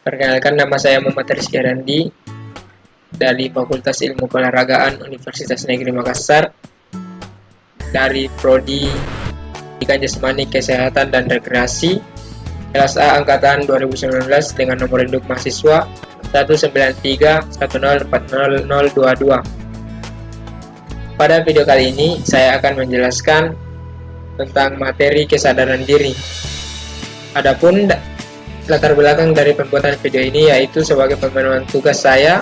Perkenalkan, nama saya Muhammad Rizky Arandi dari Fakultas Ilmu Keolahragaan Universitas Negeri Makassar dari Prodi Pendidikan Jasmani, Kesehatan dan Rekreasi, kelas A angkatan 2019 dengan nomor induk mahasiswa 193104022. Pada video kali ini saya akan menjelaskan tentang materi kesadaran diri. Adapun latar belakang dari pembuatan video ini yaitu sebagai pemenuhan tugas saya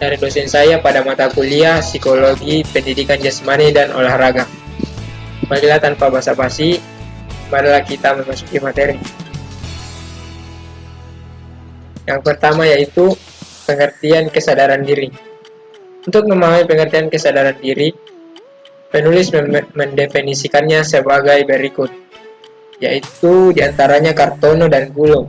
dari dosen saya pada mata kuliah Psikologi Pendidikan Jasmani dan Olahraga. Marilah tanpa basa-basi, marilah kita memasuki materi. Yang pertama yaitu pengertian kesadaran diri. Untuk memahami pengertian kesadaran diri, penulis mendefinisikannya sebagai berikut, yaitu diantaranya Kartono dan Gulo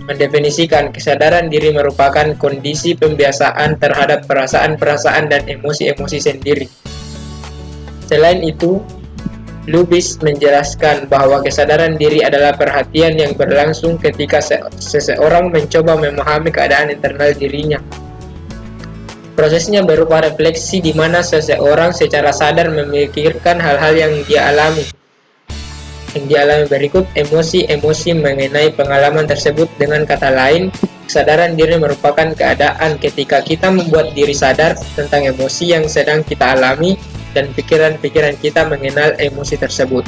mendefinisikan kesadaran diri merupakan kondisi pembiasaan terhadap perasaan-perasaan dan emosi-emosi sendiri. Selain itu, Lubis menjelaskan bahwa kesadaran diri adalah perhatian yang berlangsung ketika seseorang mencoba memahami keadaan internal dirinya. Prosesnya berupa refleksi di mana seseorang secara sadar memikirkan hal-hal yang dia alami. Yang dialami berikut emosi-emosi mengenai pengalaman tersebut. Dengan kata lain, kesadaran diri merupakan keadaan ketika kita membuat diri sadar tentang emosi yang sedang kita alami dan pikiran-pikiran kita mengenal emosi tersebut.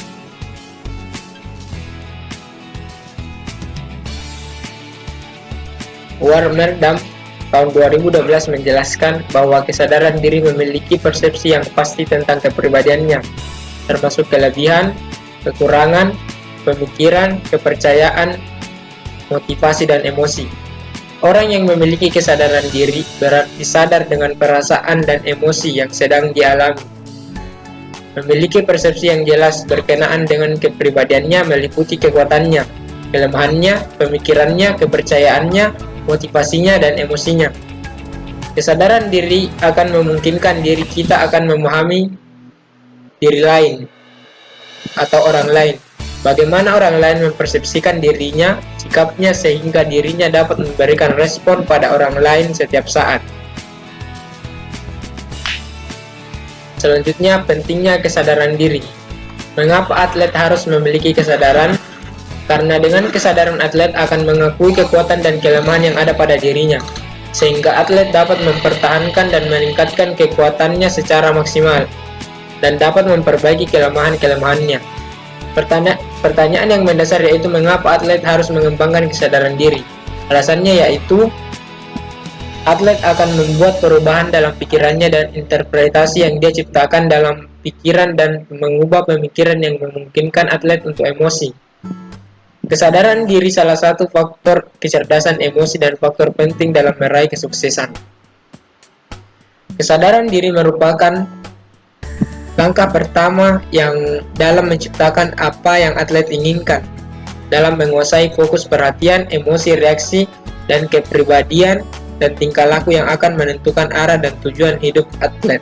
Warmerdam tahun 2012 menjelaskan bahwa kesadaran diri memiliki persepsi yang pasti tentang kepribadiannya, termasuk kelebihan, kekurangan, pemikiran, kepercayaan, motivasi, dan emosi. Orang yang memiliki kesadaran diri berarti sadar dengan perasaan dan emosi yang sedang dialami. Memiliki persepsi yang jelas berkenaan dengan kepribadiannya meliputi kekuatannya, kelemahannya, pemikirannya, kepercayaannya, motivasinya, dan emosinya. Kesadaran diri akan memungkinkan diri kita akan memahami diri lain atau orang lain, bagaimana orang lain mempersepsikan dirinya, sikapnya, sehingga dirinya dapat memberikan respon pada orang lain setiap saat. Selanjutnya, pentingnya kesadaran diri. Mengapa atlet harus memiliki kesadaran? Karena dengan kesadaran atlet akan mengakui kekuatan dan kelemahan yang ada pada dirinya, sehingga atlet dapat mempertahankan dan meningkatkan kekuatannya secara maksimal, dan dapat memperbaiki kelemahan-kelemahannya. Pertanyaan yang mendasar yaitu mengapa atlet harus mengembangkan kesadaran diri? Alasannya yaitu atlet akan membuat perubahan dalam pikirannya dan interpretasi yang dia ciptakan dalam pikiran dan mengubah pemikiran yang memungkinkan atlet untuk emosi. Kesadaran diri salah satu faktor kecerdasan emosi dan faktor penting dalam meraih kesuksesan. Kesadaran diri merupakan langkah pertama yang dalam menciptakan apa yang atlet inginkan, dalam menguasai fokus perhatian, emosi, reaksi, dan kepribadian dan tingkah laku yang akan menentukan arah dan tujuan hidup atlet.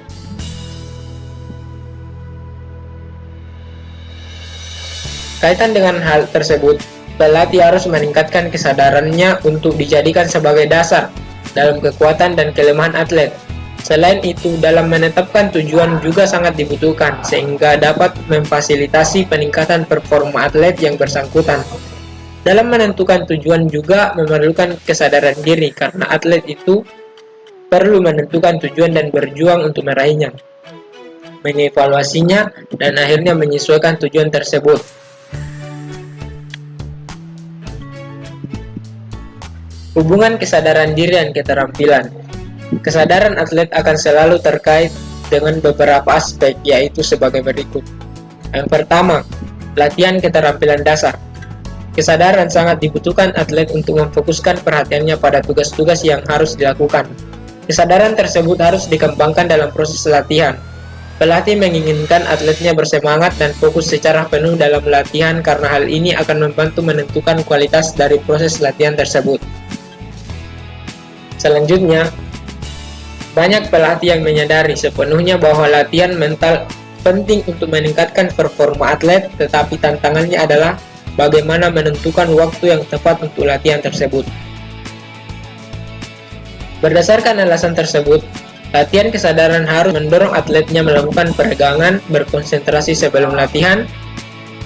Kaitan dengan hal tersebut, pelatih harus meningkatkan kesadarannya untuk dijadikan sebagai dasar dalam kekuatan dan kelemahan atlet. Selain itu, dalam menetapkan tujuan juga sangat dibutuhkan, sehingga dapat memfasilitasi peningkatan performa atlet yang bersangkutan. Dalam menentukan tujuan juga memerlukan kesadaran diri, karena atlet itu perlu menentukan tujuan dan berjuang untuk meraihnya, mengevaluasinya, dan akhirnya menyesuaikan tujuan tersebut. Hubungan kesadaran diri dan keterampilan. Kesadaran atlet akan selalu terkait dengan beberapa aspek, yaitu sebagai berikut. Yang pertama, latihan keterampilan dasar. Kesadaran sangat dibutuhkan atlet untuk memfokuskan perhatiannya pada tugas-tugas yang harus dilakukan. Kesadaran tersebut harus dikembangkan dalam proses latihan. Pelatih menginginkan atletnya bersemangat dan fokus secara penuh dalam latihan karena hal ini akan membantu menentukan kualitas dari proses latihan tersebut. Selanjutnya, banyak pelatih yang menyadari sepenuhnya bahwa latihan mental penting untuk meningkatkan performa atlet, tetapi tantangannya adalah bagaimana menentukan waktu yang tepat untuk latihan tersebut. Berdasarkan alasan tersebut, latihan kesadaran harus mendorong atletnya melakukan peregangan, berkonsentrasi sebelum latihan.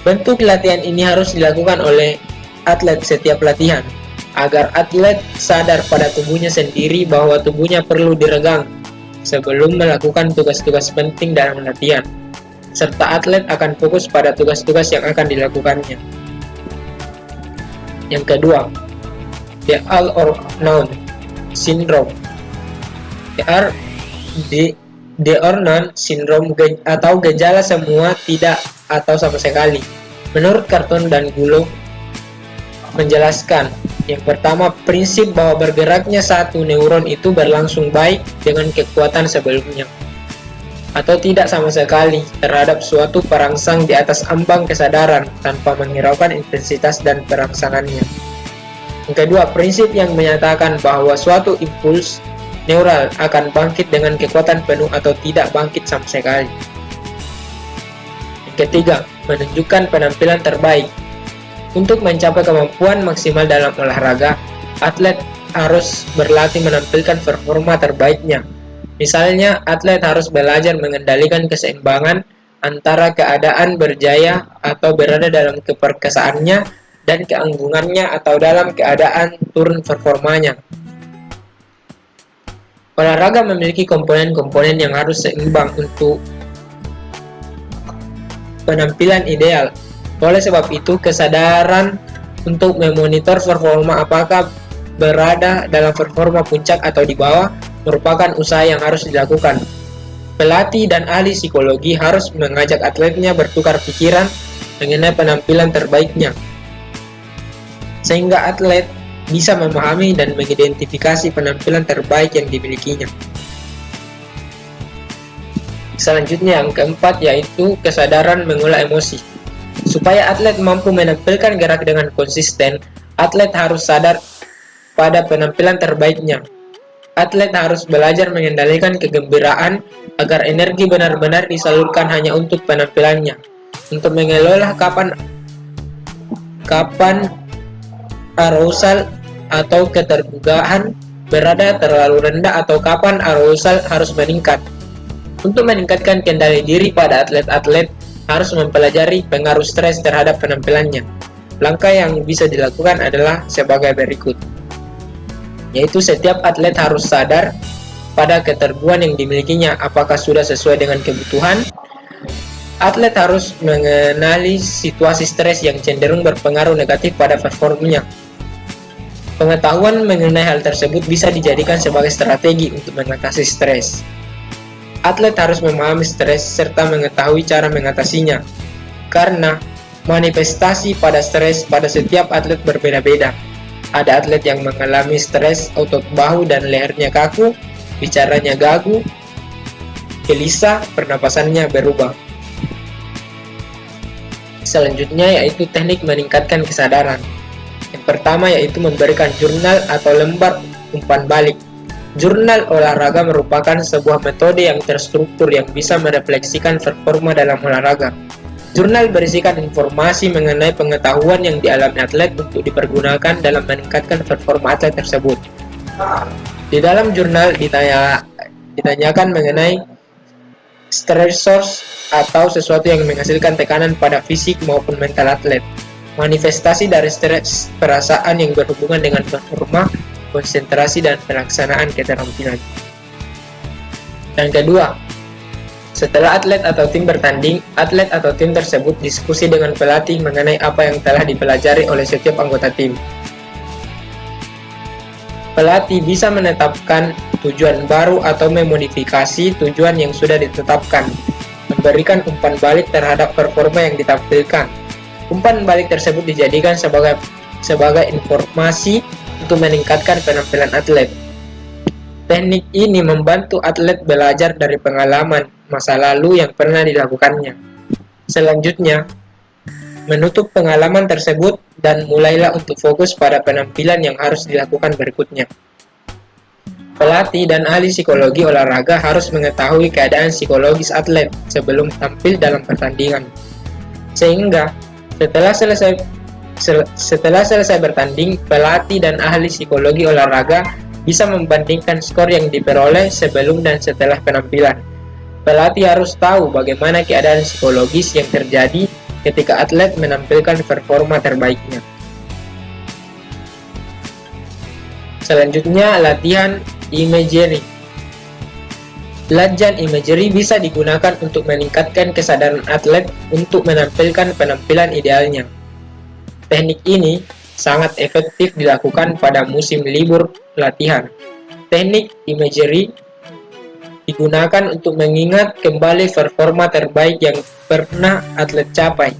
Bentuk latihan ini harus dilakukan oleh atlet setiap latihan, agar atlet sadar pada tubuhnya sendiri bahwa tubuhnya perlu diregang sebelum melakukan tugas-tugas penting dalam latihan, serta atlet akan fokus pada tugas-tugas yang akan dilakukannya. Yang kedua, the all or none syndrome. The or none syndrome atau gejala semua, tidak, atau sama sekali. Menurut Carton dan Gulo menjelaskan, yang pertama, prinsip bahwa bergeraknya satu neuron itu berlangsung baik dengan kekuatan sebelumnya, atau tidak sama sekali terhadap suatu perangsang di atas ambang kesadaran tanpa menghiraukan intensitas dan perangsangannya. Yang kedua, prinsip yang menyatakan bahwa suatu impuls neural akan bangkit dengan kekuatan penuh atau tidak bangkit sama sekali. Yang ketiga, menunjukkan penampilan terbaik. Untuk mencapai kemampuan maksimal dalam olahraga, atlet harus berlatih menampilkan performa terbaiknya. Misalnya, atlet harus belajar mengendalikan keseimbangan antara keadaan berjaya atau berada dalam keperkasaannya dan keanggungannya atau dalam keadaan turun performanya. Olahraga memiliki komponen-komponen yang harus seimbang untuk penampilan ideal. Oleh sebab itu, kesadaran untuk memonitor performa apakah berada dalam performa puncak atau di bawah merupakan usaha yang harus dilakukan. Pelatih dan ahli psikologi harus mengajak atletnya bertukar pikiran mengenai penampilan terbaiknya, sehingga atlet bisa memahami dan mengidentifikasi penampilan terbaik yang dimilikinya. Selanjutnya, yang keempat, yaitu kesadaran mengolah emosi. Supaya atlet mampu menampilkan gerak dengan konsisten, atlet harus sadar pada penampilan terbaiknya. Atlet harus belajar mengendalikan kegembiraan agar energi benar-benar disalurkan hanya untuk penampilannya. Untuk mengelola kapan arousal atau keterbukaan berada terlalu rendah atau kapan arousal harus meningkat. Untuk meningkatkan kendali diri pada atlet-atlet harus mempelajari pengaruh stres terhadap penampilannya. Langkah yang bisa dilakukan adalah sebagai berikut, yaitu setiap atlet harus sadar pada keterbuan yang dimilikinya apakah sudah sesuai dengan kebutuhan. Atlet harus mengenali situasi stres yang cenderung berpengaruh negatif pada performanya. Pengetahuan mengenai hal tersebut bisa dijadikan sebagai strategi untuk mengatasi stres. Atlet harus memahami stres serta mengetahui cara mengatasinya, karena manifestasi pada stres pada setiap atlet berbeda-beda. Ada atlet yang mengalami stres otot bahu dan lehernya kaku, bicaranya gagu, gelisah, pernapasannya berubah. Selanjutnya yaitu teknik meningkatkan kesadaran. Yang pertama yaitu memberikan jurnal atau lembar umpan balik. Jurnal olahraga merupakan sebuah metode yang terstruktur yang bisa merefleksikan performa dalam olahraga. Jurnal berisikan informasi mengenai pengetahuan yang dialami atlet untuk dipergunakan dalam meningkatkan performa atlet tersebut. Di dalam jurnal ditanyakan mengenai stressors atau sesuatu yang menghasilkan tekanan pada fisik maupun mental atlet. Manifestasi dari stres, perasaan yang berhubungan dengan performa, konsentrasi, dan pelaksanaan keterampilan. Yang kedua, setelah atlet atau tim bertanding, atlet atau tim tersebut diskusi dengan pelatih mengenai apa yang telah dipelajari oleh setiap anggota tim. Pelatih bisa menetapkan tujuan baru atau memodifikasi tujuan yang sudah ditetapkan, memberikan umpan balik terhadap performa yang ditampilkan. Umpan balik tersebut dijadikan sebagai informasi untuk meningkatkan penampilan atlet. Teknik ini membantu atlet belajar dari pengalaman masa lalu yang pernah dilakukannya. Selanjutnya, menutup pengalaman tersebut dan mulailah untuk fokus pada penampilan yang harus dilakukan berikutnya. Pelatih dan ahli psikologi olahraga harus mengetahui keadaan psikologis atlet sebelum tampil dalam pertandingan. Sehingga setelah selesai bertanding, pelatih dan ahli psikologi olahraga bisa membandingkan skor yang diperoleh sebelum dan setelah penampilan. Pelatih harus tahu bagaimana keadaan psikologis yang terjadi ketika atlet menampilkan performa terbaiknya. Selanjutnya, latihan imagery. Latihan imagery bisa digunakan untuk meningkatkan kesadaran atlet untuk menampilkan penampilan idealnya. Teknik ini sangat efektif dilakukan pada musim libur latihan. Teknik imagery digunakan untuk mengingat kembali performa terbaik yang pernah atlet capai.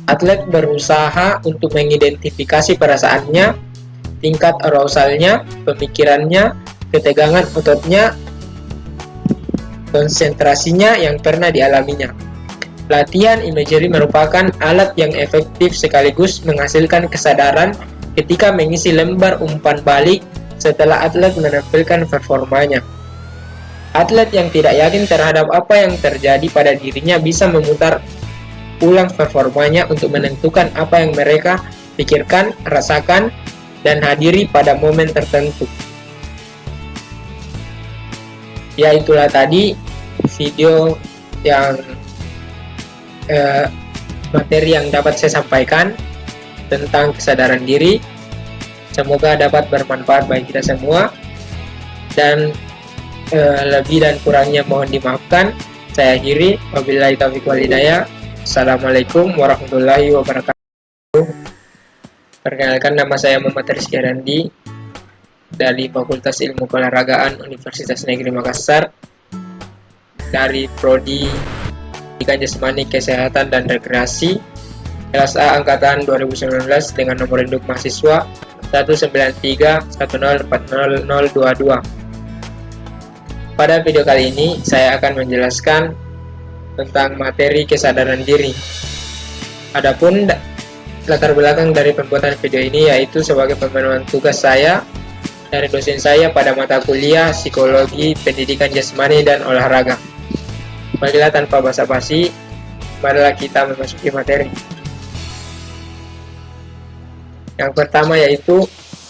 Atlet berusaha untuk mengidentifikasi perasaannya, tingkat arausalnya, pemikirannya, ketegangan ototnya, konsentrasinya yang pernah dialaminya. Latihan imagery merupakan alat yang efektif sekaligus menghasilkan kesadaran ketika mengisi lembar umpan balik setelah atlet menampilkan performanya. Atlet yang tidak yakin terhadap apa yang terjadi pada dirinya bisa memutar ulang performanya untuk menentukan apa yang mereka pikirkan, rasakan, dan hadiri pada momen tertentu. Ya, itulah tadi video yang materi yang dapat saya sampaikan tentang kesadaran diri. Semoga dapat bermanfaat bagi kita semua, dan lebih dan kurangnya mohon dimaafkan. Saya akhiri, wabillahi taufiq wal hidayah. Assalamualaikum warahmatullahi wabarakatuh. Perkenalkan, nama saya Muhammad Rizky Randi dari Fakultas Ilmu Keolahragaan Universitas Negeri Makassar, dari Prodi Pendidikan Jasmani, Kesehatan dan Rekreasi, kelas A angkatan 2019 dengan nomor induk mahasiswa 193104022. Pada video kali ini saya akan menjelaskan tentang materi kesadaran diri. Adapun latar belakang dari pembuatan video ini yaitu sebagai pemenuhan tugas saya dari dosen saya pada mata kuliah Psikologi Pendidikan Jasmani dan Olahraga. Marilah tanpa basa-basi, marilah kita memasuki materi. Yang pertama yaitu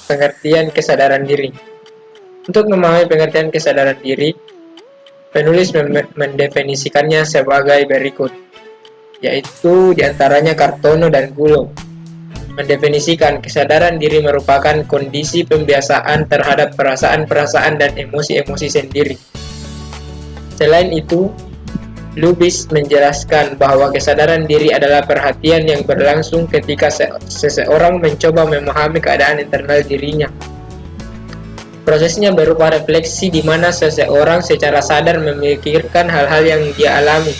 pengertian kesadaran diri. Untuk memahami pengertian kesadaran diri, penulis mendefinisikannya sebagai berikut, yaitu diantaranya Kartono dan Gulo. Mendefinisikan kesadaran diri merupakan kondisi pembiasaan terhadap perasaan-perasaan dan emosi-emosi sendiri. Selain itu, Lubis menjelaskan bahwa kesadaran diri adalah perhatian yang berlangsung ketika seseorang mencoba memahami keadaan internal dirinya. Prosesnya berupa refleksi di mana seseorang secara sadar memikirkan hal-hal yang dia alami.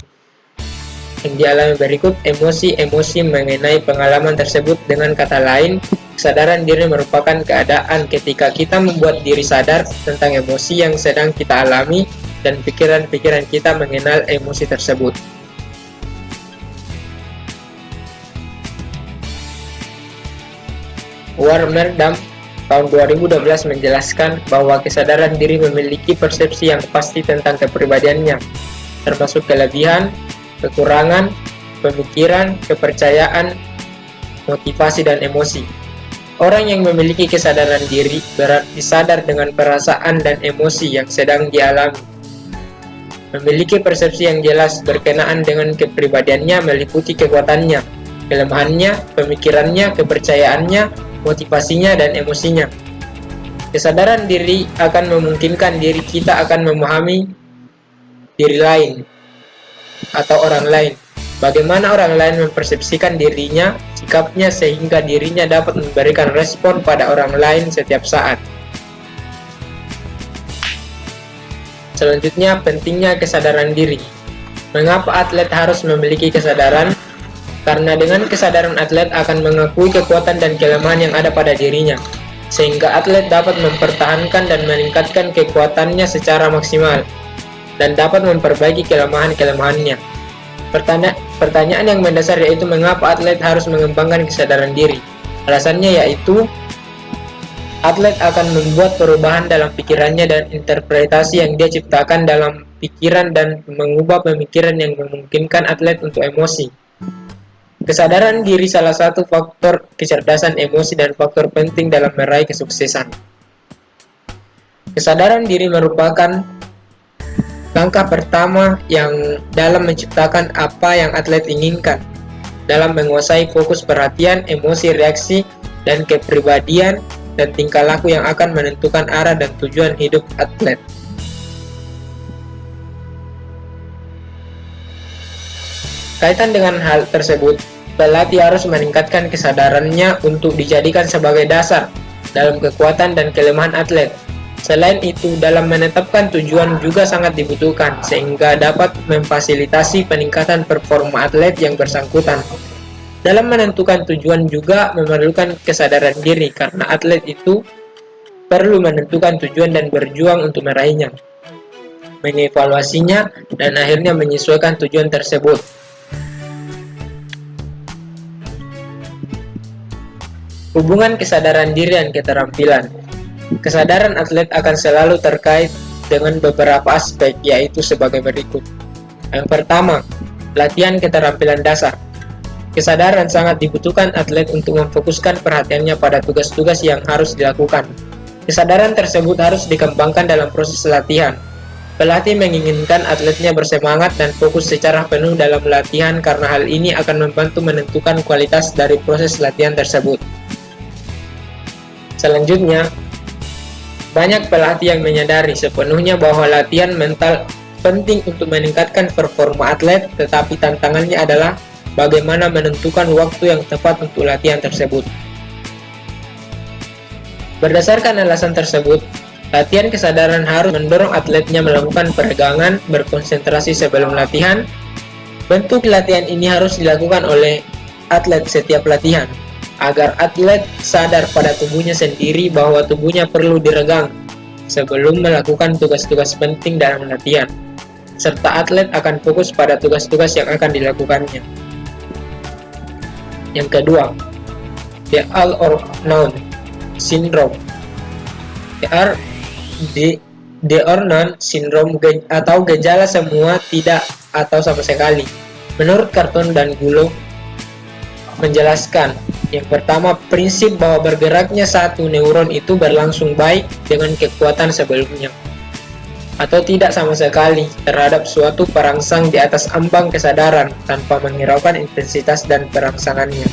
Yang dialami berikut emosi-emosi mengenai pengalaman tersebut. Dengan kata lain, kesadaran diri merupakan keadaan ketika kita membuat diri sadar tentang emosi yang sedang kita alami dan pikiran-pikiran kita mengenal emosi tersebut. Warmerdam tahun 2012 menjelaskan bahwa kesadaran diri memiliki persepsi yang pasti tentang kepribadiannya, termasuk kelebihan, kekurangan, pemikiran, kepercayaan, motivasi, dan emosi. Orang yang memiliki kesadaran diri berarti sadar dengan perasaan dan emosi yang sedang dialami. Memiliki persepsi yang jelas berkenaan dengan kepribadiannya meliputi kekuatannya, kelemahannya, pemikirannya, kepercayaannya, motivasinya, dan emosinya. Kesadaran diri akan memungkinkan diri kita akan memahami diri lain atau orang lain, bagaimana orang lain mempersepsikan dirinya, sikapnya, sehingga dirinya dapat memberikan respon pada orang lain setiap saat. Selanjutnya, pentingnya kesadaran diri. Mengapa atlet harus memiliki kesadaran? Karena dengan kesadaran atlet akan mengakui kekuatan dan kelemahan yang ada pada dirinya, sehingga atlet dapat mempertahankan dan meningkatkan kekuatannya secara maksimal, dan dapat memperbaiki kelemahan-kelemahannya. Pertanyaan yang mendasar yaitu mengapa atlet harus mengembangkan kesadaran diri? Alasannya yaitu atlet akan membuat perubahan dalam pikirannya dan interpretasi yang dia ciptakan dalam pikiran dan mengubah pemikiran yang memungkinkan atlet untuk emosi. Kesadaran diri salah satu faktor kecerdasan emosi dan faktor penting dalam meraih kesuksesan. Kesadaran diri merupakan langkah pertama yang dalam menciptakan apa yang atlet inginkan, dalam menguasai fokus perhatian, emosi, reaksi, dan kepribadian dan tingkah laku yang akan menentukan arah dan tujuan hidup atlet. Kaitan dengan hal tersebut, pelatih harus meningkatkan kesadarannya untuk dijadikan sebagai dasar dalam kekuatan dan kelemahan atlet. Selain itu, dalam menetapkan tujuan juga sangat dibutuhkan, sehingga dapat memfasilitasi peningkatan performa atlet yang bersangkutan. Dalam menentukan tujuan juga memerlukan kesadaran diri, karena atlet itu perlu menentukan tujuan dan berjuang untuk meraihnya, mengevaluasinya, dan akhirnya menyesuaikan tujuan tersebut. Hubungan kesadaran diri dan keterampilan. Kesadaran atlet akan selalu terkait dengan beberapa aspek, yaitu sebagai berikut. Yang pertama, latihan keterampilan dasar. Kesadaran sangat dibutuhkan atlet untuk memfokuskan perhatiannya pada tugas-tugas yang harus dilakukan. Kesadaran tersebut harus dikembangkan dalam proses latihan. Pelatih menginginkan atletnya bersemangat dan fokus secara penuh dalam latihan karena hal ini akan membantu menentukan kualitas dari proses latihan tersebut. Selanjutnya, banyak pelatih yang menyadari sepenuhnya bahwa latihan mental penting untuk meningkatkan performa atlet, tetapi tantangannya adalah bagaimana menentukan waktu yang tepat untuk latihan tersebut. Berdasarkan alasan tersebut, latihan kesadaran harus mendorong atletnya melakukan peregangan, berkonsentrasi sebelum latihan. Bentuk latihan ini harus dilakukan oleh atlet setiap latihan, agar atlet sadar pada tubuhnya sendiri bahwa tubuhnya perlu diregang sebelum melakukan tugas-tugas penting dalam latihan, serta atlet akan fokus pada tugas-tugas yang akan dilakukannya. Yang kedua, the all or none syndrome. The or none syndrome atau gejala semua, tidak, atau sama sekali. Menurut Carton dan Gulo menjelaskan, yang pertama, prinsip bahwa bergeraknya satu neuron itu berlangsung baik dengan kekuatan sebelumnya, atau tidak sama sekali terhadap suatu perangsang di atas ambang kesadaran tanpa menghiraukan intensitas dan perangsangannya.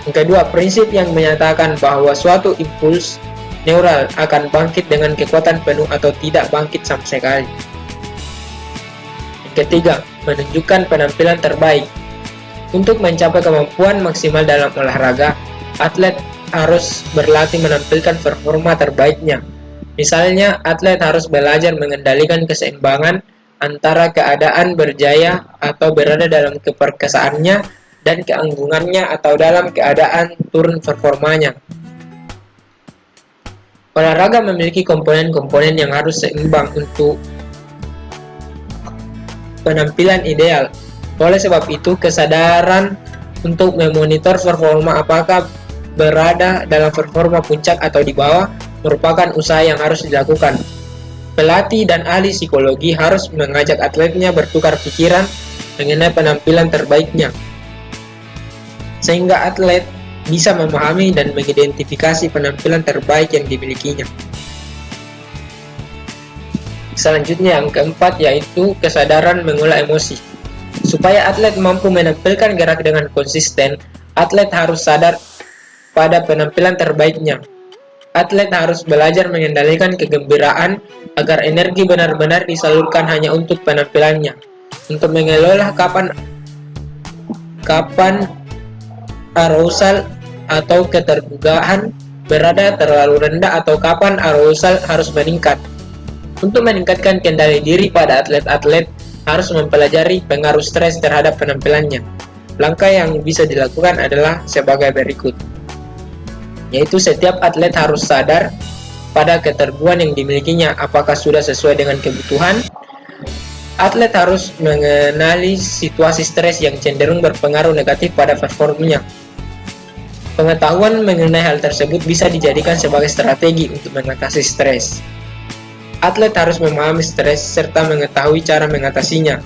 Yang kedua, prinsip yang menyatakan bahwa suatu impuls neural akan bangkit dengan kekuatan penuh atau tidak bangkit sama sekali. Yang ketiga, menunjukkan penampilan terbaik. Untuk mencapai kemampuan maksimal dalam olahraga, atlet harus berlatih menampilkan performa terbaiknya. Misalnya, atlet harus belajar mengendalikan keseimbangan antara keadaan berjaya atau berada dalam keperkasaannya dan keanggungannya atau dalam keadaan turun performanya. Olahraga memiliki komponen-komponen yang harus seimbang untuk penampilan ideal. Oleh sebab itu, kesadaran untuk memonitor performa apakah berada dalam performa puncak atau di bawah merupakan usaha yang harus dilakukan. Pelatih dan ahli psikologi harus mengajak atletnya bertukar pikiran mengenai penampilan terbaiknya, sehingga atlet bisa memahami dan mengidentifikasi penampilan terbaik yang dimilikinya. Selanjutnya, yang keempat, yaitu kesadaran mengolah emosi. Supaya atlet mampu menampilkan gerak dengan konsisten, atlet harus sadar pada penampilan terbaiknya. Atlet harus belajar mengendalikan kegembiraan agar energi benar-benar disalurkan hanya untuk penampilannya. Untuk mengelola kapan arousal atau keterbukaan berada terlalu rendah atau kapan arousal harus meningkat. Untuk meningkatkan kendali diri pada atlet-atlet harus mempelajari pengaruh stres terhadap penampilannya. Langkah yang bisa dilakukan adalah sebagai berikut, yaitu setiap atlet harus sadar pada keterbuan yang dimilikinya apakah sudah sesuai dengan kebutuhan. Atlet harus mengenali situasi stres yang cenderung berpengaruh negatif pada performanya. Pengetahuan mengenai hal tersebut bisa dijadikan sebagai strategi untuk mengatasi stres. Atlet harus memahami stres serta mengetahui cara mengatasinya,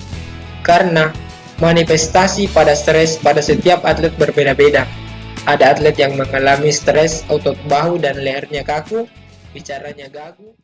karena manifestasi pada stres pada setiap atlet berbeda-beda. Ada atlet yang mengalami stres otot bahu dan lehernya kaku, bicaranya gagu.